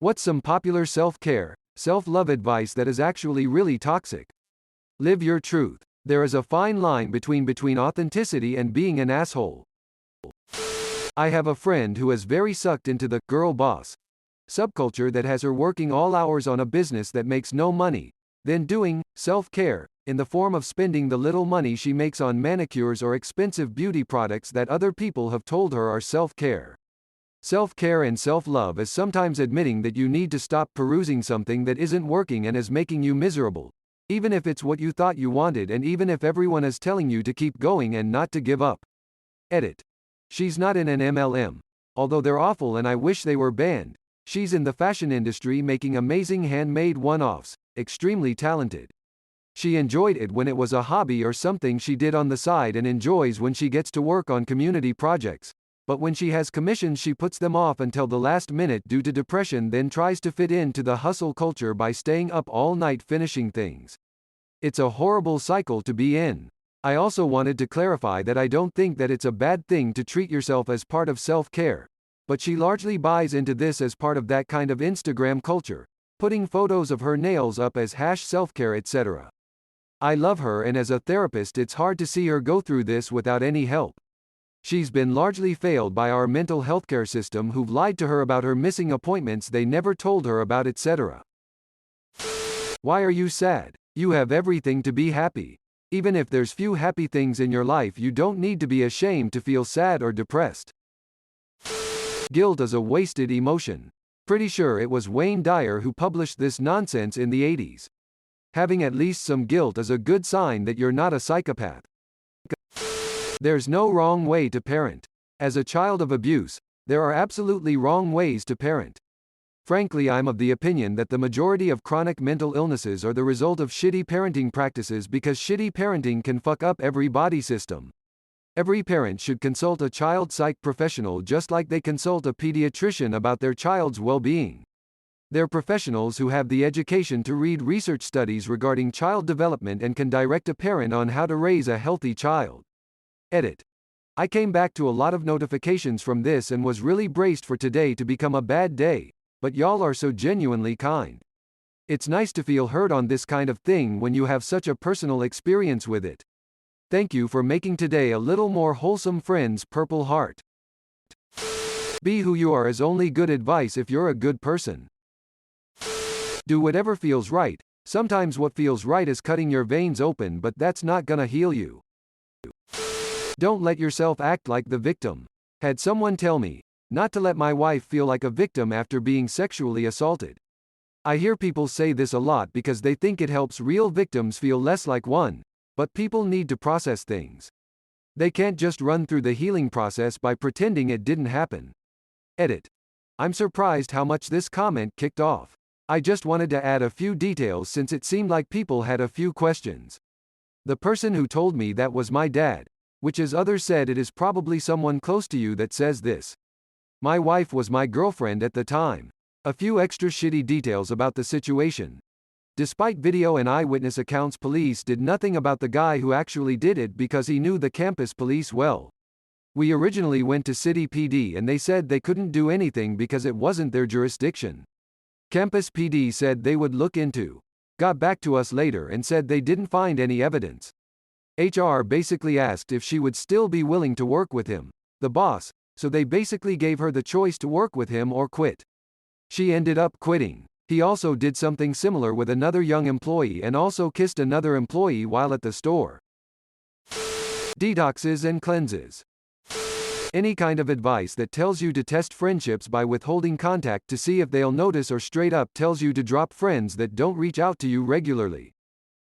What's some popular self-care, self-love advice that is actually really toxic? Live your truth. There is a fine line between authenticity and being an asshole. I have a friend who is very sucked into the girl boss subculture that has her working all hours on a business that makes no money, then doing self-care in the form of spending the little money she makes on manicures or expensive beauty products that other people have told her are self-care. Self-care and self-love is sometimes admitting that you need to stop perusing something that isn't working and is making you miserable, even if it's what you thought you wanted and even if everyone is telling you to keep going and not to give up. Edit. She's not in an MLM. Although they're awful and I wish they were banned. She's in the fashion industry making amazing handmade one-offs, extremely talented. She enjoyed it when it was a hobby or something she did on the side and enjoys when she gets to work on community projects. But when she has commissions she puts them off until the last minute due to depression, then tries to fit into the hustle culture by staying up all night finishing things. It's a horrible cycle to be in. I also wanted to clarify that I don't think that it's a bad thing to treat yourself as part of self-care, but she largely buys into this as part of that kind of Instagram culture, putting photos of her nails up as #selfcare etc. I love her and as a therapist it's hard to see her go through this without any help. She's been largely failed by our mental healthcare system who've lied to her about her missing appointments they never told her about etc. Why are you sad? You have everything to be happy. Even if there's few happy things in your life you don't need to be ashamed to feel sad or depressed. Guilt is a wasted emotion. Pretty sure it was Wayne Dyer who published this nonsense in the 80s. Having at least some guilt is a good sign that you're not a psychopath. There's no wrong way to parent. As a child of abuse, there are absolutely wrong ways to parent. Frankly, I'm of the opinion that the majority of chronic mental illnesses are the result of shitty parenting practices because shitty parenting can fuck up every body system. Every parent should consult a child psych professional just like they consult a pediatrician about their child's well-being. They're professionals who have the education to read research studies regarding child development and can direct a parent on how to raise a healthy child. Edit. I came back to a lot of notifications from this and was really braced for today to become a bad day, but y'all are so genuinely kind. It's nice to feel heard on this kind of thing when you have such a personal experience with it. Thank you for making today a little more wholesome, friends. Purple Heart. Be who you are is only good advice if you're a good person. Do whatever feels right. Sometimes what feels right is cutting your veins open, but that's not gonna heal you. Don't let yourself act like the victim. Had someone tell me not to let my wife feel like a victim after being sexually assaulted. I hear people say this a lot because they think it helps real victims feel less like one, but people need to process things. They can't just run through the healing process by pretending it didn't happen. Edit. I'm surprised how much this comment kicked off. I just wanted to add a few details since it seemed like people had a few questions. The person who told me that was my dad, which as others said it is probably someone close to you that says this. My wife was my girlfriend at the time. A few extra shitty details about the situation. Despite video and eyewitness accounts, police did nothing about the guy who actually did it because he knew the campus police well. We originally went to City PD and they said they couldn't do anything because it wasn't their jurisdiction. Campus PD said they would look into. Got back to us later and said they didn't find any evidence. HR basically asked if she would still be willing to work with him, the boss, so they basically gave her the choice to work with him or quit. She ended up quitting. He also did something similar with another young employee and also kissed another employee while at the store. Detoxes and cleanses. Any kind of advice that tells you to test friendships by withholding contact to see if they'll notice or straight up tells you to drop friends that don't reach out to you regularly.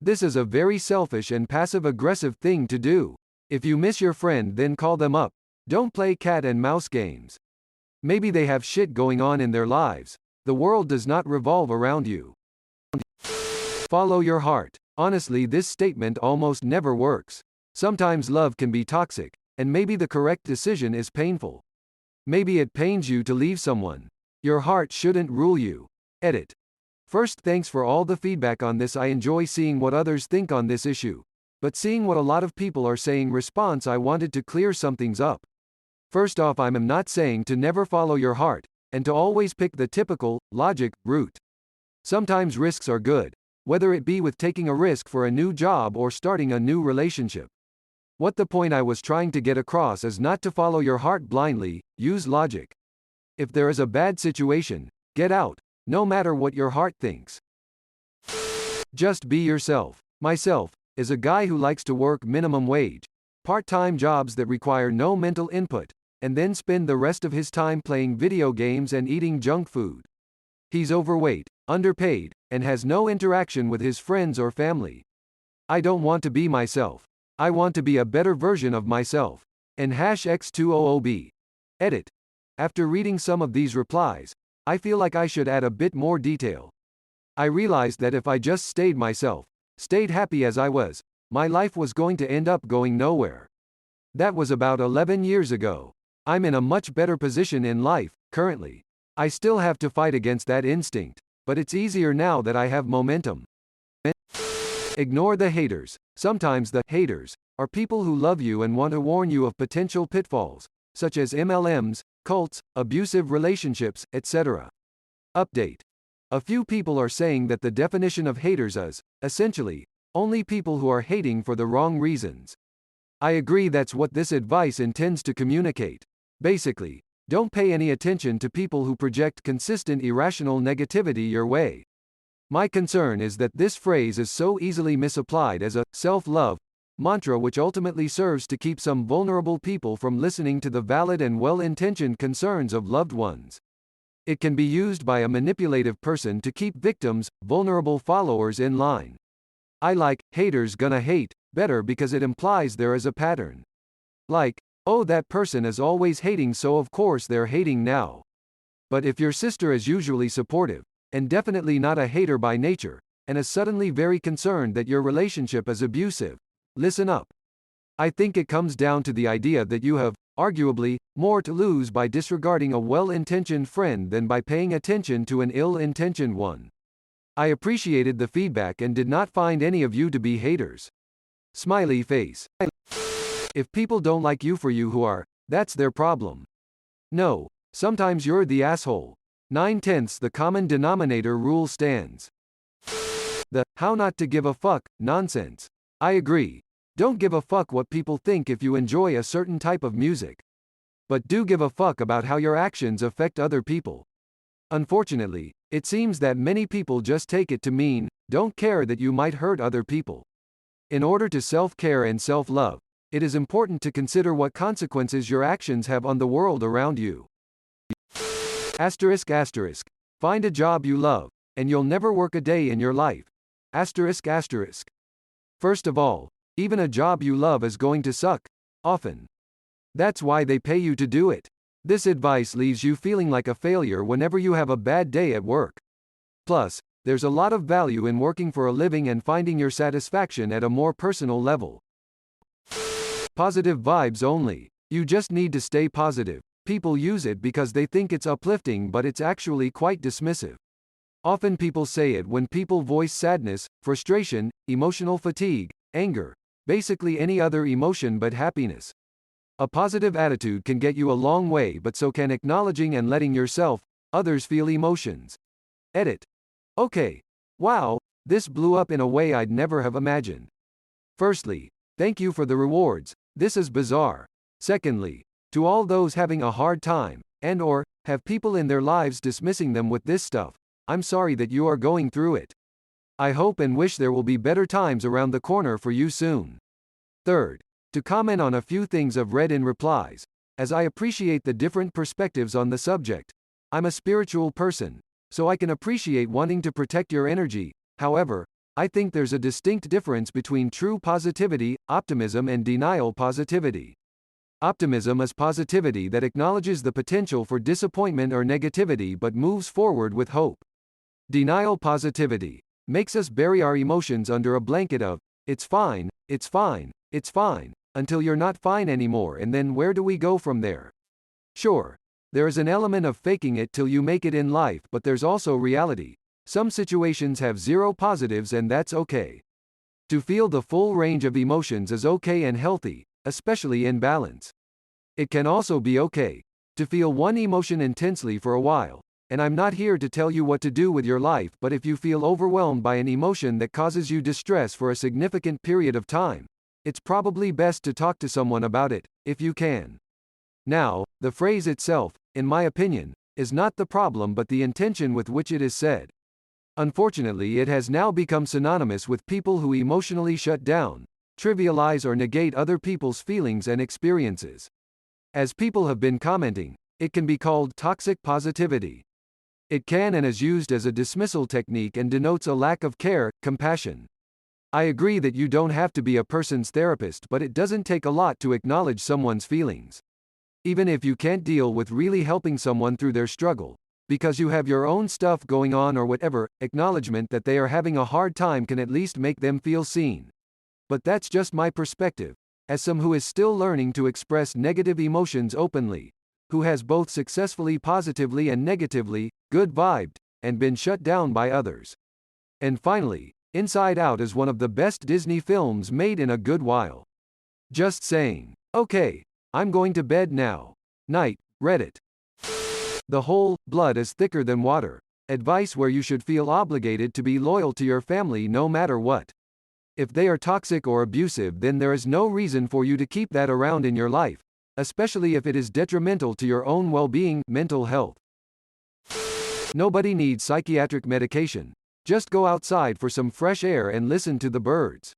This is a very selfish and passive-aggressive thing to do. If you miss your friend, then call them up. Don't play cat and mouse games. Maybe they have shit going on in their lives. The world does not revolve around you. Follow your heart. Honestly, this statement almost never works. Sometimes love can be toxic, and maybe the correct decision is painful. Maybe it pains you to leave someone. Your heart shouldn't rule you. Edit. First, thanks for all the feedback on this. I enjoy seeing what others think on this issue. But seeing what a lot of people are saying response, I wanted to clear some things up. First off, I'm not saying to never follow your heart, and to always pick the typical, logic, route. Sometimes risks are good, whether it be with taking a risk for a new job or starting a new relationship. What the point I was trying to get across is not to follow your heart blindly, use logic. If there is a bad situation, get out, no matter what your heart thinks. Just be yourself. Myself is a guy who likes to work minimum wage, part-time jobs that require no mental input, and then spend the rest of his time playing video games and eating junk food. He's overweight, underpaid, and has no interaction with his friends or family. I don't want to be myself. I want to be a better version of myself. And #X200B. Edit. After reading some of these replies, I feel like I should add a bit more detail. I realized that if I just stayed myself, stayed happy as I was, my life was going to end up going nowhere. That was about 11 years ago. I'm in a much better position in life, currently. I still have to fight against that instinct, but it's easier now that I have momentum. Ignore the haters. Sometimes the haters are people who love you and want to warn you of potential pitfalls, such as MLMs, cults, abusive relationships, etc. Update. A few people are saying that the definition of haters is, essentially, only people who are hating for the wrong reasons. I agree that's what this advice intends to communicate. Basically, don't pay any attention to people who project consistent irrational negativity your way. My concern is that this phrase is so easily misapplied as a self-love mantra, which ultimately serves to keep some vulnerable people from listening to the valid and well-intentioned concerns of loved ones. It can be used by a manipulative person to keep victims, vulnerable followers in line. I like haters gonna hate better because it implies there is a pattern. Like, oh, that person is always hating, so of course they're hating now. But if your sister is usually supportive, and definitely not a hater by nature, and is suddenly very concerned that your relationship is abusive, listen up. I think it comes down to the idea that you have, arguably, more to lose by disregarding a well-intentioned friend than by paying attention to an ill-intentioned one. I appreciated the feedback and did not find any of you to be haters. Smiley face. If people don't like you for you who are, that's their problem. No, sometimes you're the asshole. 9/10 the common denominator rule stands. The how not to give a fuck nonsense. I agree. Don't give a fuck what people think if you enjoy a certain type of music. But do give a fuck about how your actions affect other people. Unfortunately, it seems that many people just take it to mean, don't care that you might hurt other people. In order to self-care and self-love, it is important to consider what consequences your actions have on the world around you. Asterisk asterisk. Find a job you love, and you'll never work a day in your life. Asterisk asterisk. First of all, even a job you love is going to suck, often. That's why they pay you to do it. This advice leaves you feeling like a failure whenever you have a bad day at work. Plus, there's a lot of value in working for a living and finding your satisfaction at a more personal level. Positive vibes only. You just need to stay positive. People use it because they think it's uplifting, but it's actually quite dismissive. Often people say it when people voice sadness, frustration, emotional fatigue, anger, basically any other emotion but happiness. A positive attitude can get you a long way, but so can acknowledging and letting yourself, others feel emotions. Edit. Okay. Wow, this blew up in a way I'd never have imagined. Firstly, thank you for the rewards. This is bizarre. Secondly, to all those having a hard time, and or, have people in their lives dismissing them with this stuff, I'm sorry that you are going through it. I hope and wish there will be better times around the corner for you soon. Third, to comment on a few things I've read in replies, as I appreciate the different perspectives on the subject. I'm a spiritual person, so I can appreciate wanting to protect your energy. However, I think there's a distinct difference between true positivity, optimism, and denial positivity. Optimism is positivity that acknowledges the potential for disappointment or negativity but moves forward with hope. Denial positivity makes us bury our emotions under a blanket of, it's fine, it's fine, it's fine, until you're not fine anymore, and then where do we go from there? Sure, there is an element of faking it till you make it in life, but there's also reality. Some situations have zero positives, and that's okay. To feel the full range of emotions is okay and healthy, especially in balance. It can also be okay to feel one emotion intensely for a while. And I'm not here to tell you what to do with your life, but if you feel overwhelmed by an emotion that causes you distress for a significant period of time, it's probably best to talk to someone about it, if you can. Now, the phrase itself, in my opinion, is not the problem but the intention with which it is said. Unfortunately, it has now become synonymous with people who emotionally shut down, trivialize or negate other people's feelings and experiences. As people have been commenting, it can be called toxic positivity. It can and is used as a dismissal technique and denotes a lack of care, compassion. I agree that you don't have to be a person's therapist, but it doesn't take a lot to acknowledge someone's feelings. Even if you can't deal with really helping someone through their struggle, because you have your own stuff going on or whatever, acknowledgement that they are having a hard time can at least make them feel seen. But that's just my perspective, as someone who is still learning to express negative emotions openly, who has both successfully positively and negatively, good vibed, and been shut down by others. And finally, Inside Out is one of the best Disney films made in a good while. Just saying. Okay, I'm going to bed now. Night, Reddit. The whole, blood is thicker than water, advice where you should feel obligated to be loyal to your family no matter what. If they are toxic or abusive, then there is no reason for you to keep that around in your life, especially if it is detrimental to your own well-being, mental health. Nobody needs psychiatric medication. Just go outside for some fresh air and listen to the birds.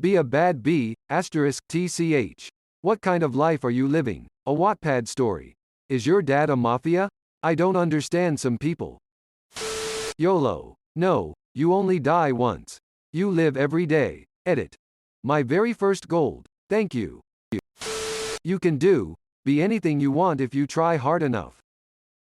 Be a bad bee, *TCH. What kind of life are you living? A Wattpad story. Is your dad a mafia? I don't understand some people. YOLO. No, you only die once. You live every day. Edit. My very first gold. Thank you. You can be anything you want if you try hard enough.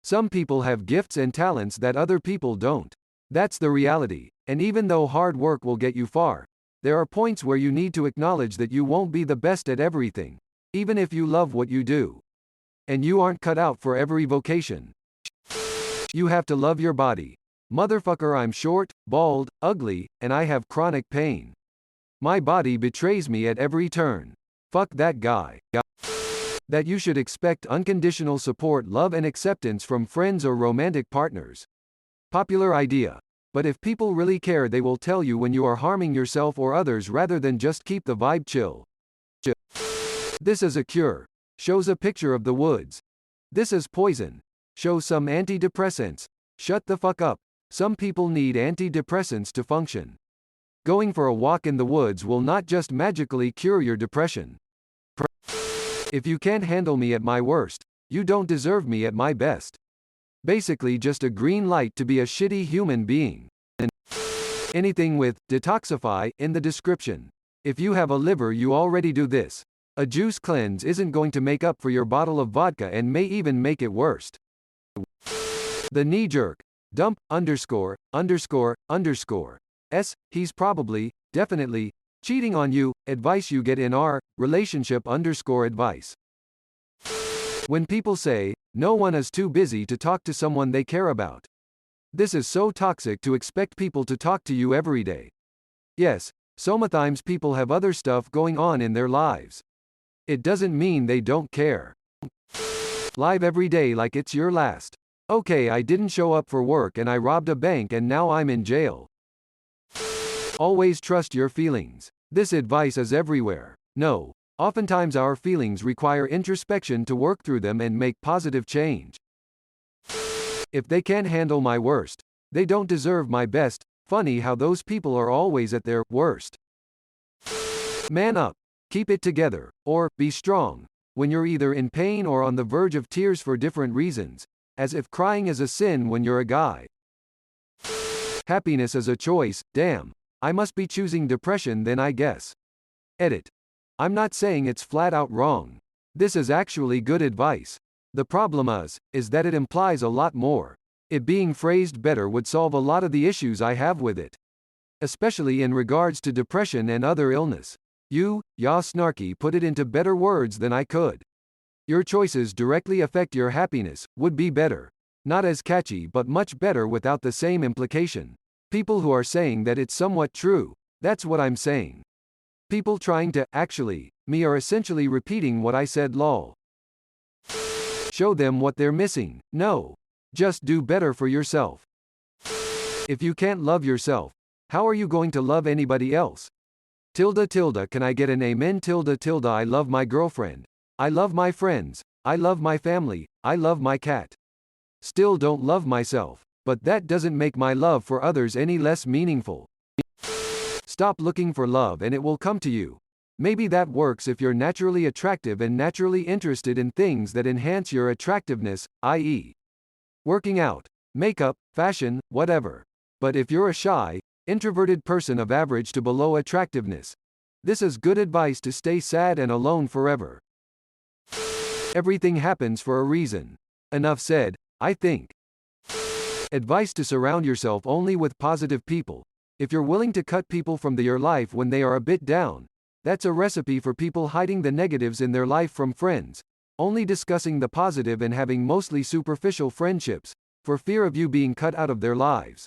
Some people have gifts and talents that other people don't. That's the reality, and even though hard work will get you far, there are points where you need to acknowledge that you won't be the best at everything, even if you love what you do. And you aren't cut out for every vocation. You have to love your body. Motherfucker, I'm short, bald, ugly, and I have chronic pain. My body betrays me at every turn. Fuck that guy. That you should expect unconditional support, love and acceptance from friends or romantic partners. Popular idea. But if people really care, they will tell you when you are harming yourself or others rather than just keep the vibe chill. This is a cure. Shows a picture of the woods. This is poison. Shows some antidepressants. Shut the fuck up. Some people need antidepressants to function. Going for a walk in the woods will not just magically cure your depression. If you can't handle me at my worst, you don't deserve me at my best. Basically just a green light to be a shitty human being. And anything with detoxify in the description. If you have a liver, you already do this. A juice cleanse isn't going to make up for your bottle of vodka and may even make it worse. The knee jerk. Dump, ____. He's probably, definitely, cheating on you. Advice you get in our relationship _advice. When people say, no one is too busy to talk to someone they care about. This is so toxic to expect people to talk to you every day. Yes, sometimes people have other stuff going on in their lives. It doesn't mean they don't care. Live every day like it's your last. Okay, I didn't show up for work and I robbed a bank and now I'm in jail. Always trust your feelings. This advice is everywhere. No, oftentimes our feelings require introspection to work through them and make positive change. If they can't handle my worst, they don't deserve my best. Funny how those people are always at their worst. Man up. Keep it together, or be strong. When you're either in pain or on the verge of tears for different reasons. As if crying is a sin when you're a guy. Happiness is a choice, damn. I must be choosing depression then, I guess. Edit. I'm not saying it's flat out wrong. This is actually good advice. The problem is that it implies a lot more. It being phrased better would solve a lot of the issues I have with it. Especially in regards to depression and other illness. You, Snarky, put it into better words than I could. Your choices directly affect your happiness, would be better. Not as catchy but much better without the same implication. People who are saying that it's somewhat true, that's what I'm saying. People trying to, me are essentially repeating what I said lol. show them what they're missing. No. Just do better for yourself. If you can't love yourself, how are you going to love anybody else? Can I get an amen? I love my girlfriend. I love my friends. I love my family. I love my cat. Still don't love myself. But that doesn't make my love for others any less meaningful. Stop looking for love and it will come to you. Maybe that works if you're naturally attractive and naturally interested in things that enhance your attractiveness, i.e., working out, makeup, fashion, whatever. But if you're a shy, introverted person of average to below attractiveness, this is good advice to stay sad and alone forever. Everything happens for a reason. Enough said, I think. Advice to surround yourself only with positive people. If you're willing to cut people from your life when they are a bit down, that's a recipe for people hiding the negatives in their life from friends, only discussing the positive and having mostly superficial friendships, for fear of you being cut out of their lives.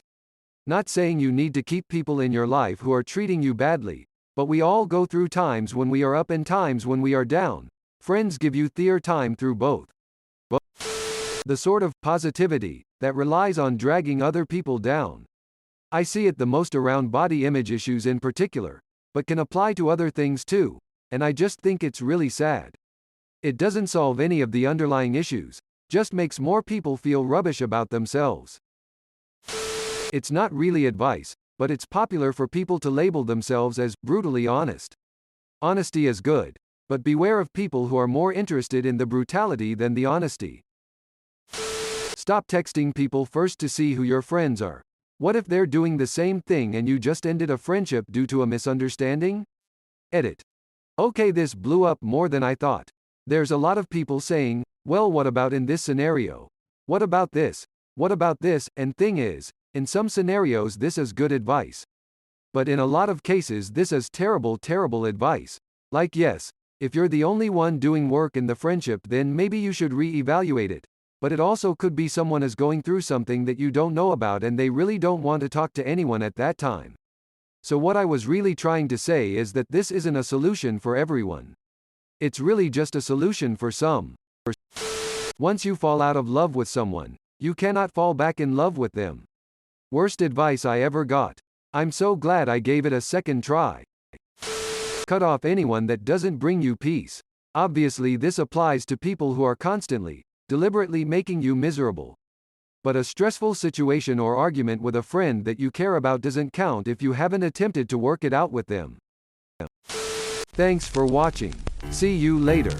Not saying you need to keep people in your life who are treating you badly, but we all go through times when we are up and times when we are down. Friends give you their time through both. The sort of positivity that relies on dragging other people down. I see it the most around body image issues in particular, but can apply to other things too, and I just think it's really sad. It doesn't solve any of the underlying issues, just makes more people feel rubbish about themselves. It's not really advice, but it's popular for people to label themselves as brutally honest. Honesty is good, but beware of people who are more interested in the brutality than the honesty. Stop texting people first to see who your friends are. What if they're doing the same thing and you just ended a friendship due to a misunderstanding? Edit. Okay, this blew up more than I thought. There's a lot of people saying, well, what about in this scenario? What about this? What about this? And thing is, in some scenarios this is good advice. But in a lot of cases this is terrible advice. Like yes, if you're the only one doing work in the friendship then maybe you should re-evaluate it. But it also could be someone is going through something that you don't know about and they really don't want to talk to anyone at that time. So what I was really trying to say is that this isn't a solution for everyone. It's really just a solution for some. Once you fall out of love with someone, you cannot fall back in love with them. Worst advice I ever got. I'm so glad I gave it a second try. Cut off anyone that doesn't bring you peace. Obviously this applies to people who are constantly, deliberately making you miserable. But a stressful situation or argument with a friend that you care about doesn't count if you haven't attempted to work it out with them. Thanks for watching. See you later.